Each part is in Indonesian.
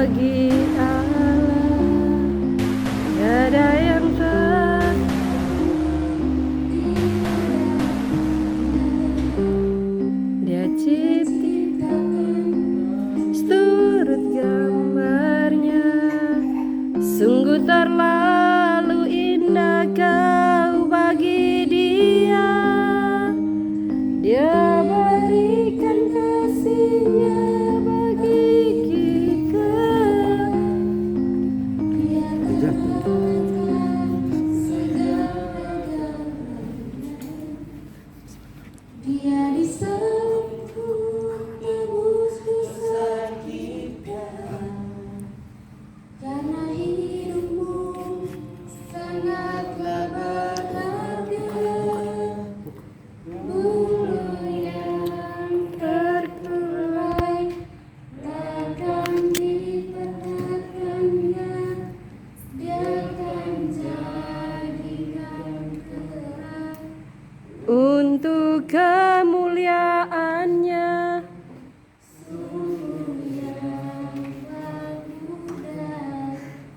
bagi Allah, tiada yang Dia ciptakan seturut gambarnya, sungguh terlalu indah kau bagi dia. Dia berikan kasihnya bagi kita. Dia katakan segala-galanya. Dia di sampingku tebus dosa kita. Karena hidupmu sangatlah berharga. Bulu yang terkulai takkan dipatahkannya. Dia akan jadikan terang untuk kemuliaannya.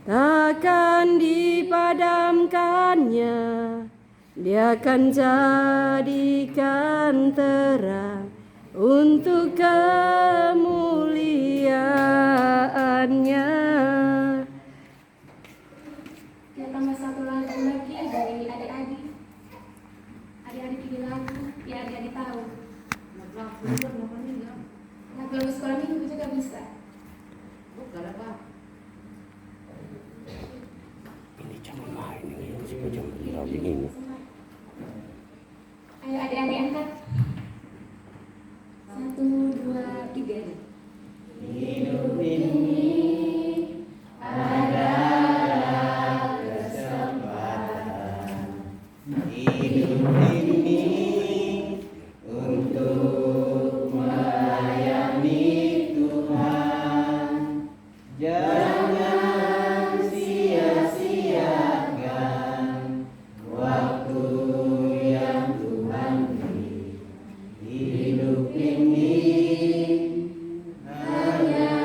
Takkan dipadamkannya, dia akan jadikan terang untuk kemuliaannya. Kita tambah satu lagu lagi dari adik-adik. Adik-adik ini lagu, ya adik-adik tahu. Lagu sekolah minggu juga bisa. Ini jangan main ini, jangan begini. Ayo adik-adik angkat. 1, 2, 3. Hidup ini adalah kesempatan. Hidup ini untuk melayani Tuhan. Jangan sia-siakan waktu yang Tuhan beri. Hidup ini hanya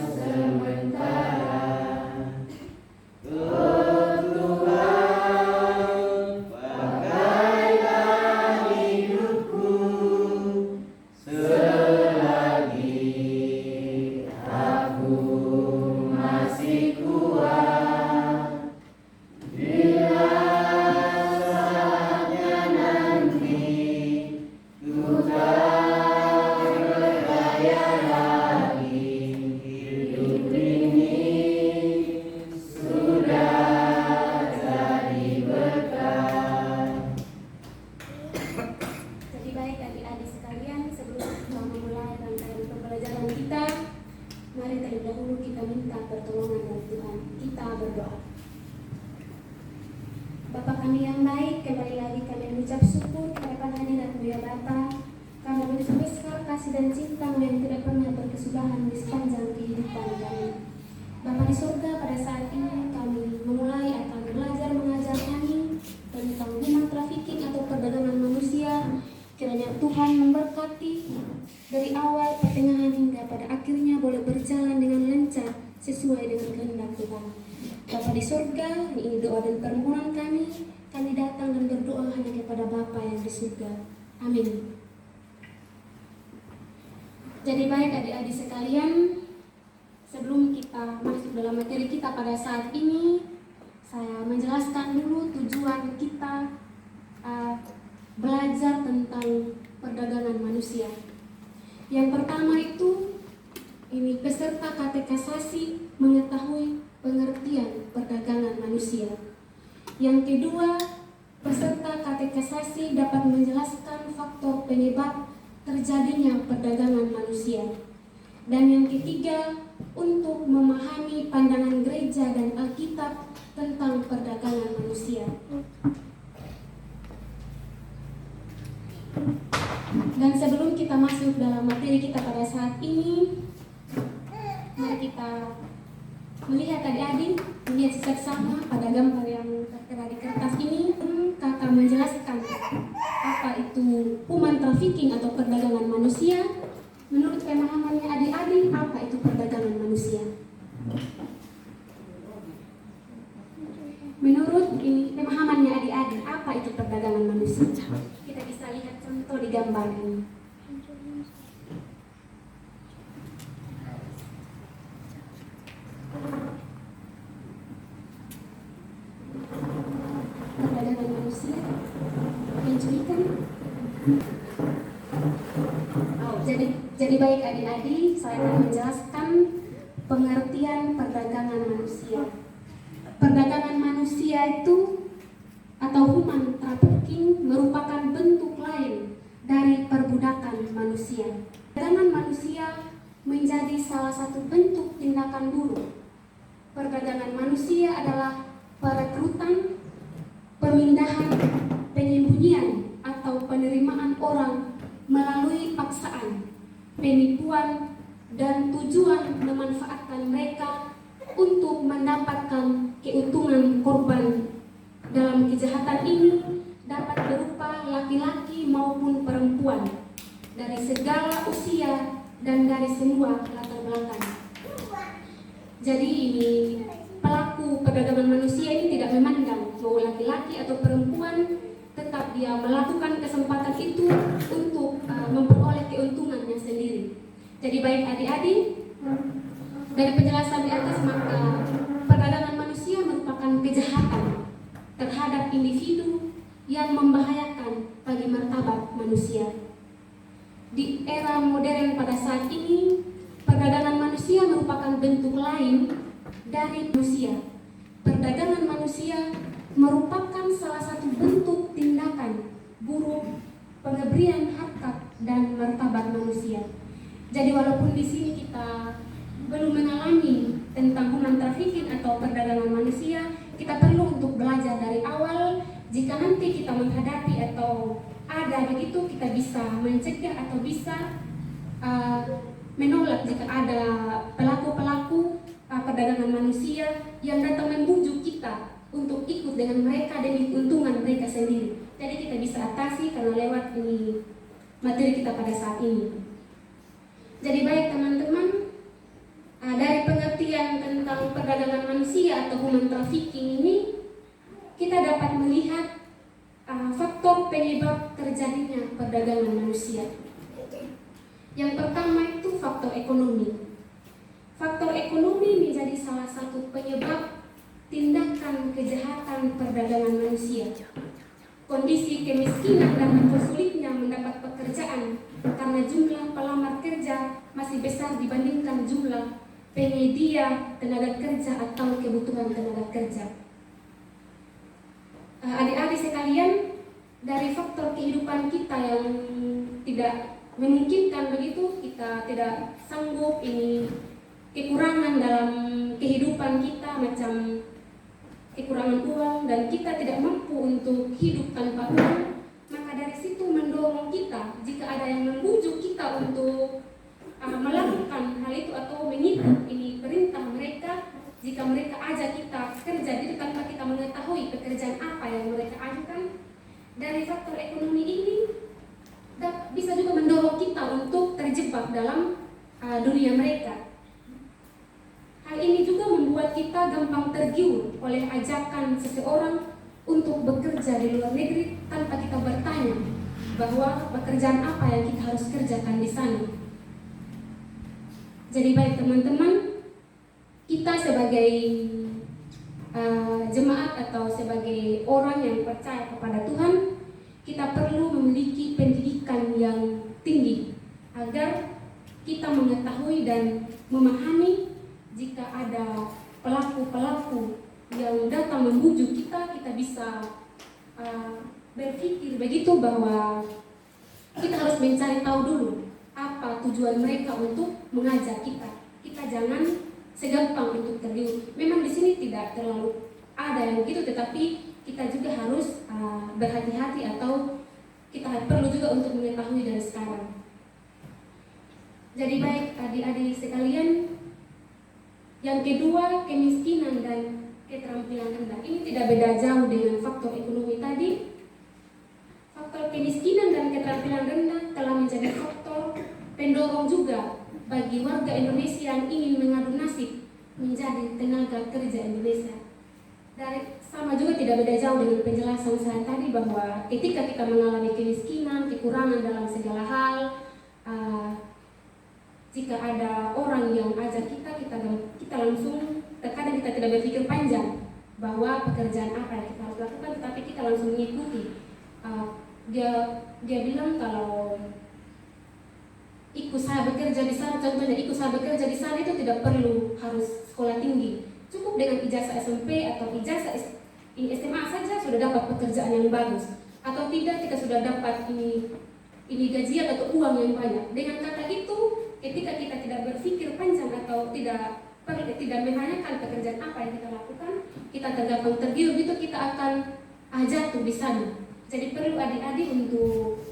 sementara. Oh Tuhan, pakailah hidupku selagi aku masih kuat. Bila saatnya nanti ku tak berdaya lagi, hidup ini sudah jadi berkat. Jadi baik adik-adik sekalian, sebelum kita memulai rangkaian pembelajaran kita, mari terlebih dahulu kita minta pertolongan dari Tuhan. Kita berdoa. Bapa kami yang baik, kembali lagi kami mengucap syukur hadapan hadirat Mulia Bapa. Kami begitu besar kasih dan cinta yang tidak pernah berkesudahan di sepanjang kehidupan kami. Bapa di surga, pada saat ini kami memulai akan belajar mengajar kami tentang human trafficking atau perdagangan manusia. Kiranya Tuhan memberkati dari awal, pertengahan hingga pada akhirnya boleh berjalan dengan lancar sesuai dengan kehendak Tuhan. Bapa di surga, ini doa dan permohonan kami. Kami datang dan berdoa hanya kepada Bapa yang di surga. Amin. Jadi baik adik-adik sekalian, sebelum kita masuk dalam materi kita pada saat ini, saya menjelaskan dulu tujuan kita belajar tentang perdagangan manusia. Yang pertama itu, ini peserta katekisasi mengetahui pengertian perdagangan manusia. Yang kedua, peserta katekisasi dapat menjelaskan faktor penyebab terjadinya perdagangan manusia. Dan yang ketiga, untuk memahami pandangan gereja dan Alkitab tentang perdagangan manusia. Dan sebelum kita masuk dalam materi kita pada saat ini, mari kita melihat adik-adik, melihat seksama pada gambar yang tertera di kertas ini. Kakak menjelaskan apa itu human trafficking atau perdagangan manusia. Menurut pemahamannya adik-adik, apa itu perdagangan manusia? manusia menculikan. Jadi baik adik-adik, saya akan menjelaskan pengertian perdagangan manusia. Perdagangan manusia itu atau human trafficking merupakan bentuk lain dari perbudakan manusia. Perdagangan manusia menjadi salah satu bentuk tindakan buruk. Perdagangan manusia adalah perekrutan, pemindahan, penyembunyian atau penerimaan orang melalui paksaan, penipuan, dan tujuan memanfaatkan mereka untuk mendapatkan keuntungan korban. Dalam kejahatan ini dapat berupa laki-laki maupun perempuan dari segala usia dan dari semua latar belakang. Jadi ini pelaku perdagangan manusia ini tidak memandang mau laki-laki atau perempuan, tetap dia melakukan kesempatan itu untuk memperoleh keuntungannya sendiri. Jadi baik adik-adik, dari penjelasan di atas maka perdagangan manusia merupakan kejahatan terhadap individu yang membahayakan bagi martabat manusia. Di era modern pada saat ini, perdagangan manusia merupakan bentuk lain dari manusia. Perdagangan manusia merupakan salah satu bentuk tindakan buruk pengeberian harkat dan martabat manusia. Jadi walaupun di sini kita belum mengalami tentang human trafficking atau perdagangan manusia, kita perlu untuk belajar dari awal. Jika nanti kita menghadapi atau ada begitu, kita bisa mencegah atau bisa menolak jika ada pelaku-pelaku perdagangan manusia yang datang membujuk kita untuk ikut dengan mereka demi keuntungan mereka sendiri. Jadi kita bisa atasi karena lewat ini materi kita pada saat ini. Jadi baik teman-teman, dari pengertian tentang perdagangan manusia atau human trafficking ini, kita dapat melihat faktor penyebab terjadinya perdagangan manusia. Yang pertama itu faktor ekonomi. Faktor ekonomi menjadi salah satu penyebab tindakan kejahatan perdagangan manusia. Kondisi kemiskinan dan mempersulitnya mendapat pekerjaan karena jumlah pelamar kerja masih besar dibandingkan jumlah penyedia tenaga kerja atau kebutuhan tenaga kerja. Adik-adik sekalian, dari faktor kehidupan kita yang tidak memungkinkan begitu, kita tidak sanggup ini kekurangan dalam kehidupan kita, macam kekurangan uang dan kita tidak mampu untuk hidup tanpa uang, maka dari situ mendorong kita jika ada yang membujuk kita untuk melakukan hal itu atau mengikut ini perintah mereka, jika mereka ajak kita kerja itu tanpa kita mengetahui pekerjaan apa yang mereka ajukan. Dari faktor ekonomi ini bisa juga mendorong kita untuk terjebak dalam dunia mereka. Hal ini juga membuat kita gampang tergiur oleh ajakan seseorang untuk bekerja di luar negeri tanpa kita bertanya bahwa pekerjaan apa yang kita harus kerjakan di sana. Jadi baik teman-teman, kita sebagai jemaat atau sebagai orang yang percaya kepada Tuhan, kita perlu memiliki pendidikan yang tinggi agar kita mengetahui dan memahami jika ada pelaku-pelaku yang datang membujuk kita, kita bisa berpikir begitu bahwa kita harus mencari tahu dulu apa tujuan mereka untuk mengajak kita. Kita jangan segampang untuk tergiur. Memang di sini tidak terlalu ada yang begitu, tetapi kita juga harus berhati-hati atau kita perlu juga untuk mengetahui dari sekarang. Jadi baik adik-adik sekalian, yang kedua kemiskinan dan keterampilan rendah. Ini tidak beda jauh dengan faktor ekonomi tadi. Faktor kemiskinan dan keterampilan rendah telah menjadi faktor pendorong juga bagi warga Indonesia yang ingin mengadu nasib menjadi tenaga kerja Indonesia. Dari sama juga tidak beda jauh dengan penjelasan saya tadi bahwa ketika kita mengalami kemiskinan, kekurangan dalam segala hal, jika ada orang yang ajak kita langsung terkadang kita tidak berpikir panjang, bahwa pekerjaan apa yang kita harus lakukan, tetapi kita langsung mengikuti. Dia bilang kalau ikut saya bekerja di sana, contohnya ikut saya bekerja di sana itu tidak perlu harus sekolah tinggi, cukup dengan ijazah SMP atau ijazah SMA saja sudah dapat pekerjaan yang bagus, atau tidak kita sudah dapat ini gajian atau uang yang banyak. Dengan kata itu, ketika kita tidak berpikir panjang atau tidak menanyakan pekerjaan apa yang kita lakukan, kita tergampang tergiur itu, kita akan jatuh di sana. Jadi perlu adik-adik untuk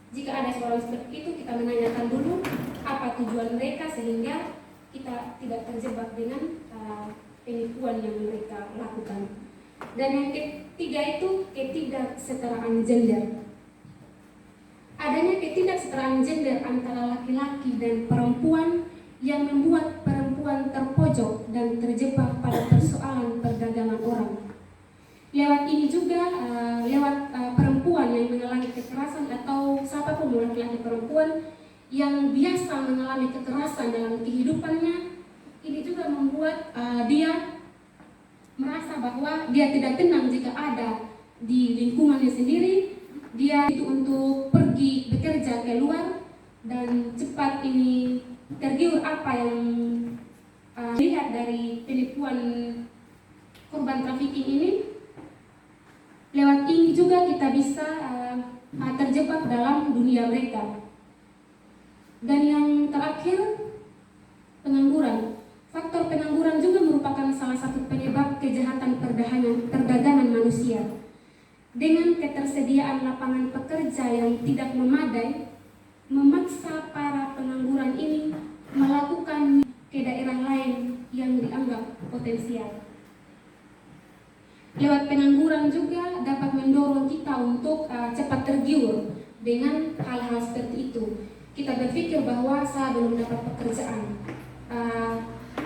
jika ada seorang seperti itu, kita menanyakan dulu apa tujuan mereka sehingga kita tidak terjebak dengan penipuan yang mereka lakukan. Dan yang ketiga itu ketidaksetaraan gender. Adanya ketidaksetaraan gender antara laki-laki dan perempuan yang membuat perempuan terpojok dan terjebak pada persoalan perdagangan orang. Lewat ini juga, perempuan yang mengalami kekerasan atau siapapun laki-laki perempuan yang biasa mengalami kekerasan dalam kehidupannya, ini juga membuat dia merasa bahwa dia tidak tenang jika ada di lingkungannya sendiri. Dia itu untuk pergi bekerja keluar dan cepat ini tergiur apa yang lihat dari penipuan korban trafficking ini. Lewat ini juga kita bisa terjebak dalam dunia mereka. Dan yang terakhir, pengangguran. Faktor pengangguran juga merupakan salah satu penyebab kejahatan perdagangan manusia. Dengan ketersediaan lapangan pekerja yang tidak memadai, memaksa para pengangguran ini melakukan ke daerah lain yang dianggap potensial. Lewat pengangguran juga dapat mendorong kita untuk cepat tergiur dengan hal-hal seperti itu. Kita berpikir bahwa saya belum dapat pekerjaan,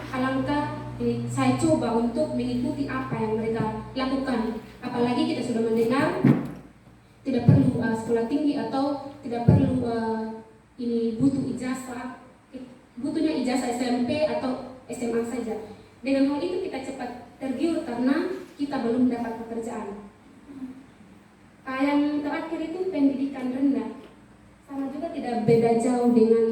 alangkah saya coba untuk mengikuti apa yang mereka lakukan. Apalagi kita sudah mendengar tidak perlu sekolah tinggi atau tidak perlu ini butuh ijazah, butuhnya ijazah SMP atau SMA saja. Dengan hal itu kita cepat tergiur karena kita belum dapat pekerjaan. Yang terakhir itu pendidikan rendah. Sama juga tidak beda jauh dengan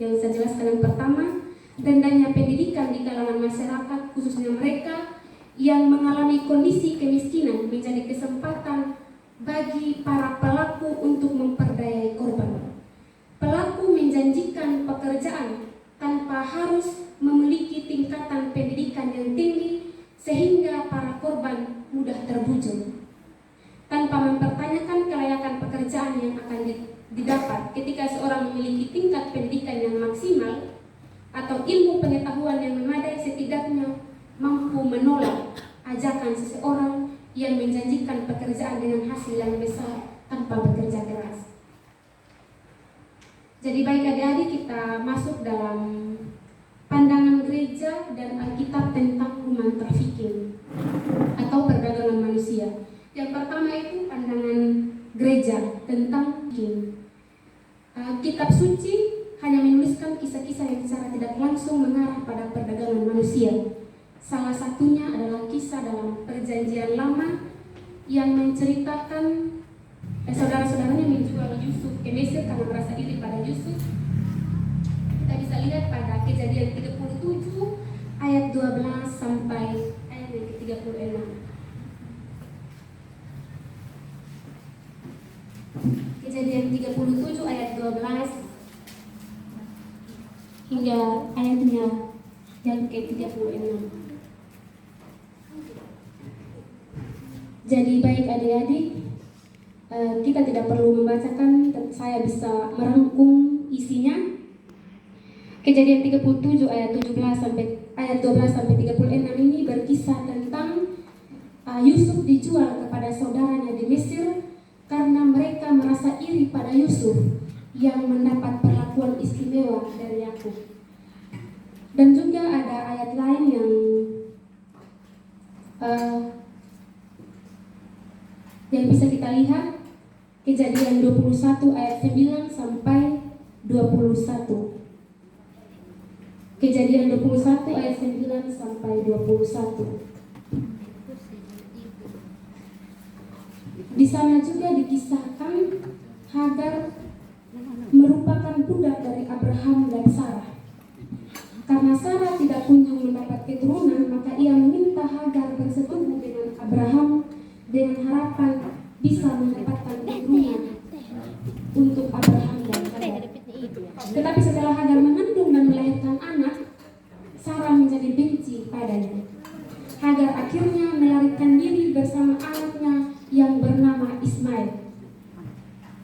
yang saya jelaskan yang pertama. Rendahnya pendidikan di kalangan masyarakat, khususnya mereka yang mengalami kondisi kemiskinan, menjadi kesempatan bagi para pelaku untuk memperdayai korban. Pelaku menjanjikan pekerjaan tanpa harus memiliki tingkatan pendidikan yang tinggi, sehingga para korban mudah terbujuk. Tanpa mempertanyakan kelayakan pekerjaan yang akan didapat, ketika seorang memiliki tingkat pendidikan yang maksimal atau ilmu pengetahuan yang memadai, setidaknya mampu menolak ajakan seseorang yang menjanjikan pekerjaan dengan hasil yang besar tanpa bekerja keras. Jadi baik adik-adik, kita masuk dalam pandangan gereja dan Alkitab tentang human trafficking atau perdagangan manusia. Yang pertama itu pandangan gereja tentang kitab suci hanya menuliskan kisah-kisah yang secara tidak langsung mengarah pada perdagangan manusia. Salah satunya adalah kisah dalam Perjanjian Lama yang menceritakan saudara-saudaranya menjual Yusuf ke Mesir karena merasa iri pada Yusuf. Kita bisa lihat pada Kejadian 37 ayat 12 sampai ayat yang ke-36. Kejadian 37 ayat 12 hingga ayatnya yang ke-36. Jadi baik adik-adik, kita tidak perlu membacakan, saya bisa merangkum isinya. Kejadian 37 ayat 17 sampai ayat 12 sampai 36 ini berkisah tentang Yusuf dijual kepada saudaranya di Mesir karena mereka merasa iri pada Yusuf yang mendapat perlakuan istimewa dari Yakub. Dan juga ada ayat lain yang bisa kita lihat, Kejadian 21 ayat 9 sampai 21. Kejadian 21 ayat 9 sampai 21. Di sana juga dikisahkan Hagar merupakan budak dari Abraham dan Sarah. Karena Sarah tidak kunjung mendapat keturunan, maka ia meminta Hagar bersetubuh dengan Abraham dengan harapan bisa mendapatkan keturunan untuk Abraham dan Hagar. Tetapi setelah Hagar mengandung dan melahirkan anak, Sarah menjadi benci padanya. Hagar akhirnya melarikan diri bersama anaknya yang bernama Ismail.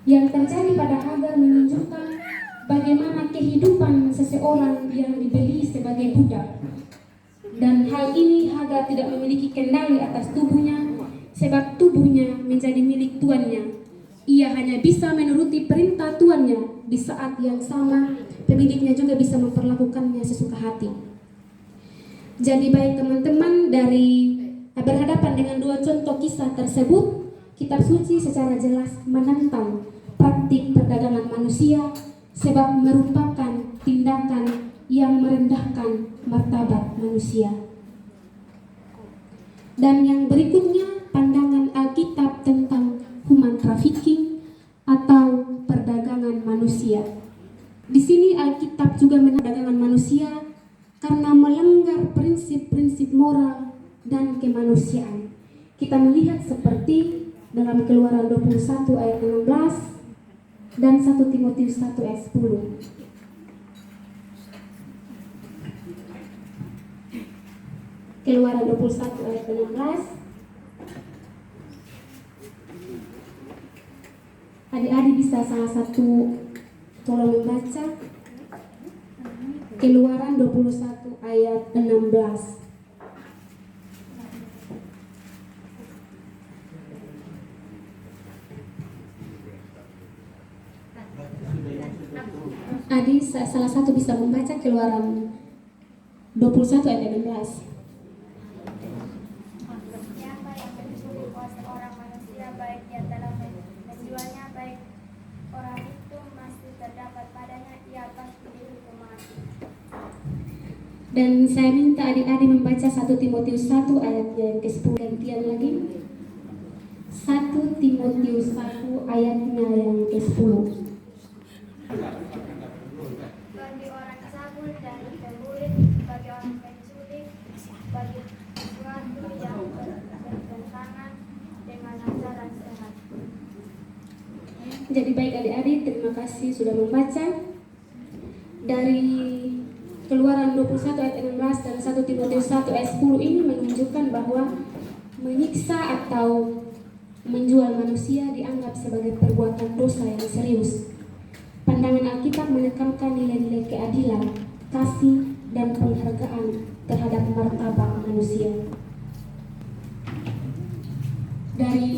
Yang terjadi pada Hagar menunjukkan bagaimana kehidupan seseorang yang dibeli sebagai budak. Dan hal ini Hagar tidak memiliki kendali atas tubuhnya, sebab tubuhnya menjadi milik tuannya. Ia hanya bisa menuruti perintah tuannya. Di saat yang sama, pemiliknya juga bisa memperlakukannya sesuka hati. Jadi baik teman-teman, dari berhadapan dengan dua contoh kisah tersebut, kitab suci secara jelas menentang praktik perdagangan manusia, sebab merupakan tindakan yang merendahkan martabat manusia. Dan yang berikutnya, pandangan Alkitab tentang human trafficking atau perdagangan manusia. Di sini Alkitab juga perdagangan manusia karena melanggar prinsip-prinsip moral dan kemanusiaan. Kita melihat seperti dalam Keluaran 21 ayat 16 dan 1 Timotius 1 ayat 10. Keluaran 21 ayat 16. Adik-adik bisa salah satu tolong membaca Keluaran 21 ayat 16. Adik salah satu bisa membaca Keluaran 21 ayat 16. Siapa yang mencuri orang manusia, baik dia telah menjualnya, baik orang itu masih terdapat padanya, ia pasti dihukum mati. Dan saya minta adik-adik membaca 1 Timotius 1 ayat yang ke-10. Gantian lagi 1 Timotius 1 ayatnya yang ke-10. Bagi orang cabul dan pembulik, bagi orang penculik, bagi suatu yang bertentangan dengan ajaran sehat. Jadi baik adik-adik, terima kasih sudah membaca. Dari Keluaran 21 ayat 16 dan 1 Timotius 1 ayat 10 ini menunjukkan bahwa menyiksa atau menjual manusia dianggap sebagai perbuatan dosa yang serius. Pandangan Alkitab menekankan nilai-nilai keadilan, kasih, dan penghargaan terhadap martabat manusia. Dari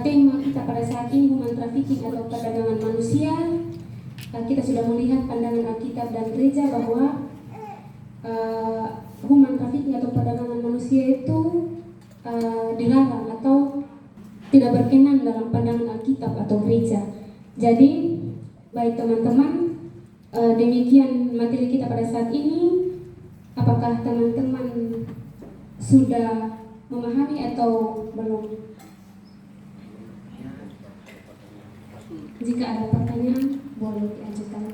tema kita pada saat ini, human trafficking atau perdagangan manusia, kita sudah melihat pandangan Alkitab dan gereja bahwa human trafficking atau perdagangan manusia itu dilarang atau tidak berkenan dalam pandangan Alkitab atau gereja. Jadi baik teman-teman, demikian materi kita pada saat ini. Apakah teman-teman sudah memahami atau belum? Jika ada pertanyaan, boleh diajukan.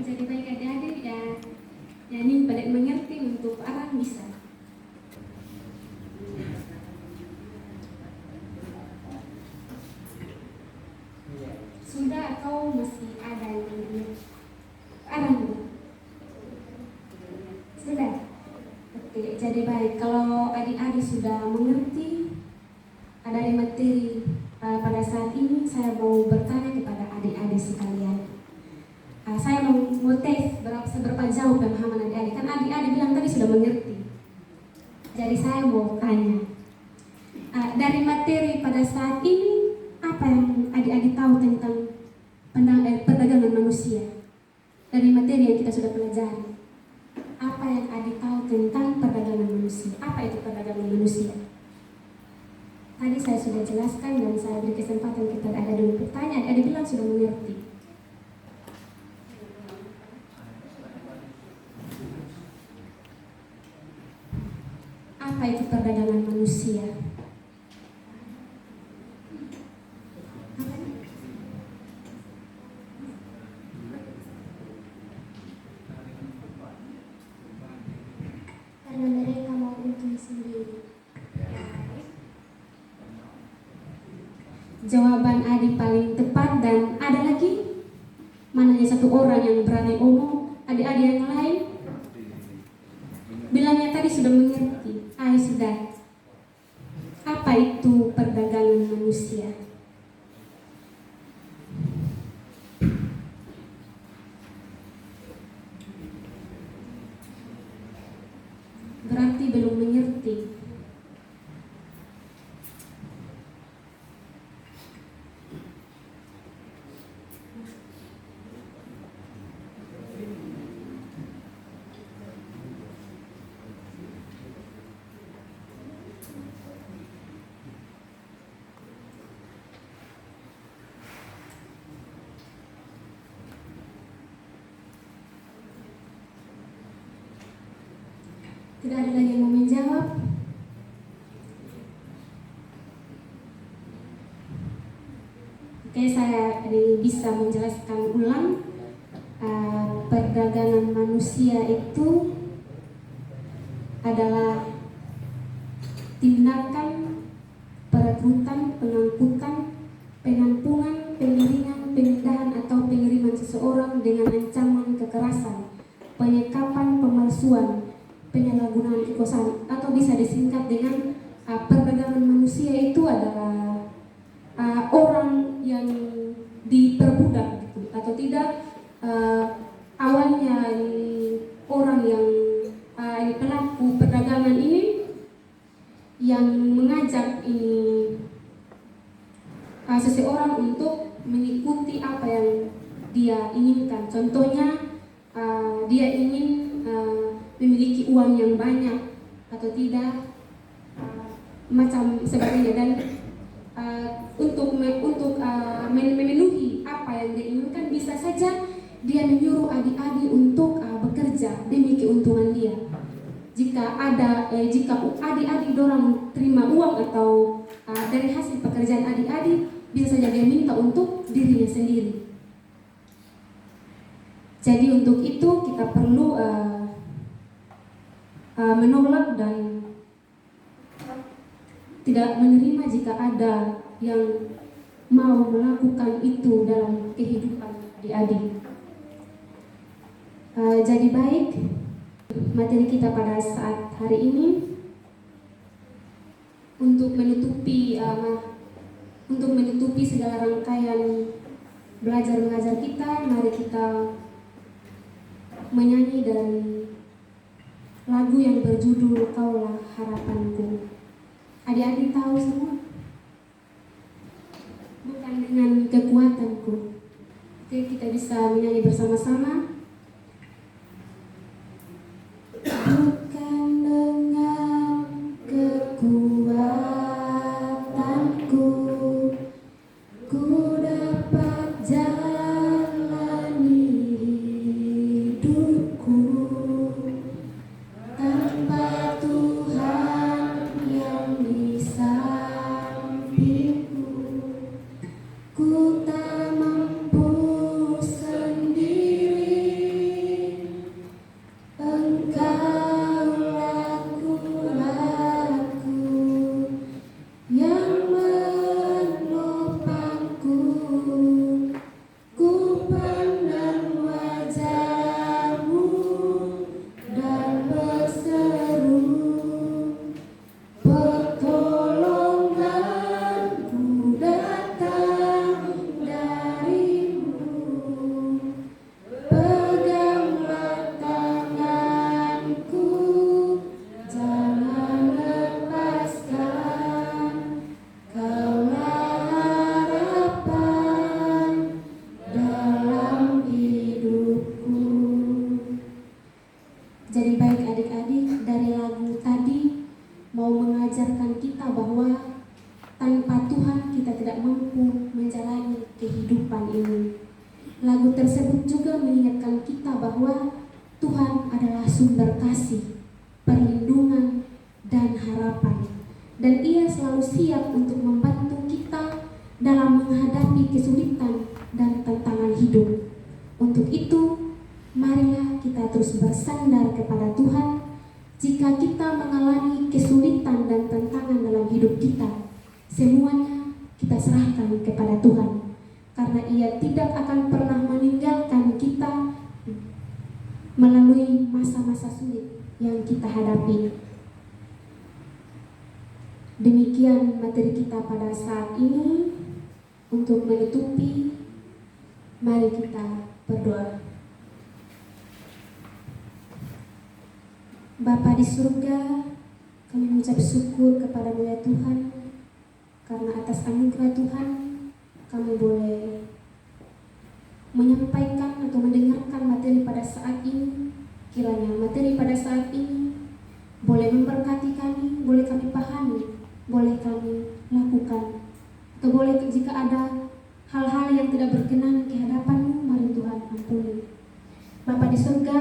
Jadi baik adik-adik ya, ini pada mengerti untuk arah bisa. Sudah atau masih ada yang belum? Arah sudah. Oke, jadi baik. Kalau adik-adik sudah mengerti ada materi pada saat ini, saya mau bertanya kepada adik-adik sekalian. Saya mau tes seberapa jauh pemahaman adik-adik. Kan adik-adik bilang tadi sudah mengerti. Jadi saya mau tanya, dari materi pada saat ini, apa yang adik-adik tahu tentang perdagangan manusia? Dari materi yang kita sudah pelajari, apa yang adik tahu tentang perdagangan manusia? Apa itu perdagangan manusia? Tadi saya sudah jelaskan dan saya beri kesempatan kita ada dulu pertanyaan. Adik bilang sudah mengerti. Apa itu perdagangan manusia? Karena mereka mau untung sendiri. Jawaban adik paling tepat, dan ada lagi mananya satu orang yang berani omong. Adik-adik yang lain bilangnya tadi sudah mengerti. Ayo sudah. Apa itu perdagangan manusia? Berarti belum mengerti. Tidak ada lagi yang mau menjawab? Oke, saya bisa menjelaskan ulang. Perdagangan manusia itu adalah tindakan perekrutan, pengangkutan, penampungan, penggiringan, pemindahan atau pengiriman seseorang dengan ancaman kekerasan, penyekapan, pemalsuan, penyalahgunaan kekuasaan, atau bisa disingkat dengan perdagangan manusia itu adalah orang yang diperbudak gitu, atau tidak awalnya orang yang pelaku perdagangan ini yang mengajak seseorang untuk mengikuti apa yang dia inginkan. Contohnya dia ingin memiliki uang yang banyak atau tidak, macam sebagainya, dan untuk memenuhi apa yang dia inginkan, bisa saja dia menyuruh adik-adik untuk bekerja demi keuntungan dia. Jika adik-adik dorang terima uang atau dari hasil pekerjaan adik-adik, bisa saja dia minta untuk dirinya sendiri. Jadi untuk itu kita perlu menolak dan tidak menerima jika ada yang mau melakukan itu dalam kehidupan adik-adik. Jadi baik, materi kita pada saat hari ini untuk menutupi segala rangkaian belajar mengajar kita, mari kita menyanyi dari lagu yang berjudul Kaulah Harapanku. Adik-adik tahu semua? Bukan dengan kekuatanku. Oke, kita bisa menyanyi bersama-sama. Bukan dengan kekuatanku ku dapat jalani hidupku, tanpa Tuhan yang di sampingku ku tak mampu sendiri. Lagu tersebut juga mengingatkan kita bahwa Tuhan adalah sumber kasih, perlindungan, dan harapan. Dan Ia selalu siap untuk membantu kita dalam menghadapi kesulitan dan tantangan hidup. Untuk itu, marilah kita terus bersandar kepada Tuhan jika kita mengalami kesulitan dan tantangan dalam hidup kita. Semuanya kita serahkan kepada Tuhan, karena Ia tidak akan pernah meninggalkan kita melalui masa-masa sulit yang kita hadapi. Demikian materi kita pada saat ini. Untuk menutupi, mari kita berdoa. Bapa di surga, kami mengucap syukur kepada-Mu ya Tuhan, karena atas anugerah Tuhan kami boleh menyampaikan atau mendengarkan materi pada saat ini. Kiranya materi pada saat ini boleh memberkati kami, boleh kami pahami, boleh kami lakukan, atau boleh jika ada hal-hal yang tidak berkenan di hadapan-Mu, mari Tuhan ampuni. Bapa di surga,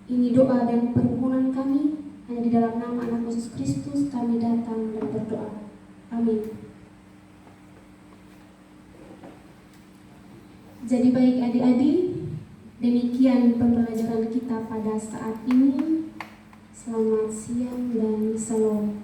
ini doa dan permohonan kami, hanya di dalam nama Anak Yesus Kristus kami datang dan berdoa. Amin. Jadi baik adik-adik, demikian pembelajaran kita pada saat ini. Selamat siang dan salam.